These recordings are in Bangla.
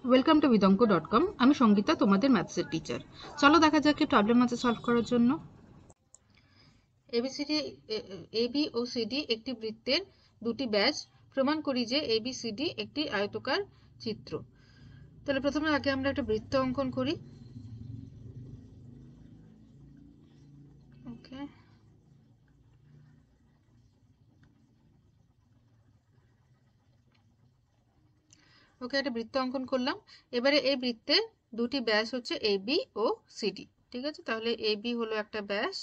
Welcome to vidonko.com। আমি সঙ্গীতা, তোমাদের ম্যাথসের টিচার। চলো দেখা যাক কি প্রবলেম আছে সলভ করার জন্য। এবিসিডি এবি ও সিডি একটি বৃত্তের দুটি ব্যাস, প্রমাণ করি যে এবিসিডি একটি আয়তাকার চিত্র। তাহলে প্রথমে আগে আমরা একটা বৃত্ত অঙ্কন করি। ওকে, একটা বৃত্ত অঙ্কন করলাম। এবারে এই বৃত্তে দুটি ব্যাস হচ্ছে এবি ও সিডি। ঠিক আছে, তাহলে এবি হলো একটা ব্যাস,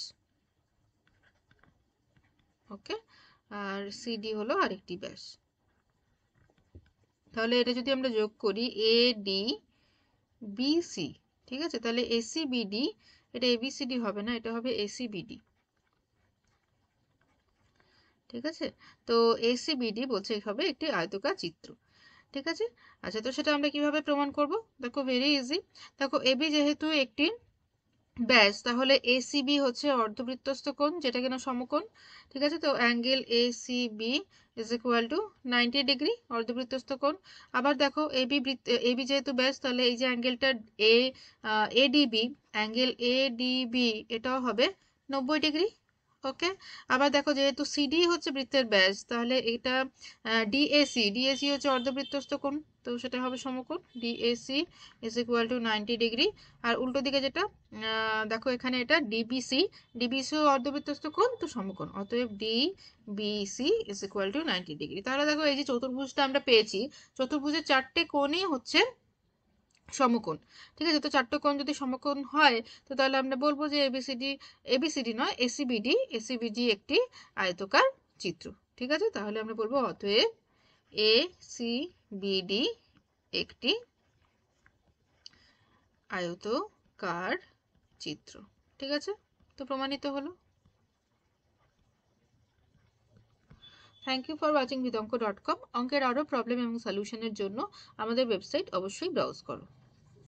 ওকে, আর সিডি হলো আরেকটি ব্যাস। তাহলে এটা যদি আমরা যোগ করি এ ডি বিসি, ঠিক আছে, তাহলে এসি বিডি, এটা এবিসিডি হবে না, এটা হবে এসি বিডি। ঠিক আছে, তো এসি বিডি বলছে হবে একটি আয়তাকার চিত্র। ঠিক আছে, আচ্ছা, তো সেটা আমরা কিভাবে প্রমাণ করব? দেখো, ভেরি ইজি। দেখো, এবি যেহেতু একটি ব্যাস, তাহলে এসিবি হচ্ছে অর্ধবৃত্তস্থ কোণ, যেটা কিনা সমকোণ। ঠিক আছে, তো angle ACB is equal to 90 degree, অর্ধবৃত্তস্থ কোণ। আবার দেখো, এবি যেহেতু ব্যাস, তাহলে এই যে অ্যাঙ্গেলটা এ এডিবি, অ্যাঙ্গেল এডিবি এটাও হবে 90 ডিগ্রি। ওকে, আবার দেখো, যেহেতু সিডি হচ্ছে বৃত্তের ব্যাস, তাহলে এটা ডিএসি হচ্ছে অর্ধবৃত্তস্থ কোণ, তো সেটা হবে সমকোণ। DAC is equal to 90 degree. আর উল্টো দিকে যেটা দেখো, এখানে এটা ডিবিসি অর্ধবৃত্তস্থ কোণ, তো সমকোণ, অতএব DBC is equal to 90 degree. তাহলে দেখো, এই যে চতুর্ভুজটা আমরা পেয়েছি, চতুর্ভুজের চারটে কোণই হচ্ছে সমকোণ। ঠিক আছে, তো চারটে কোণ যদি সমকোণ হয়, তো তাহলে আমরা বলবো যে এবিসিডি নয়, এসিবিডি একটি আয়তাকার চিত্র। ঠিক আছে, তাহলে আমরা বলবো অতএব এসিবিডি একটি আয়তাকার চিত্র। ঠিক আছে, তো প্রমাণিত হলো। Thank you for watching vidonko.com। অঙ্কের আরও প্রবলেম এবং সলিউশনের জন্য আমাদের ওয়েবসাইট অবশ্যই ব্রাউজ করো।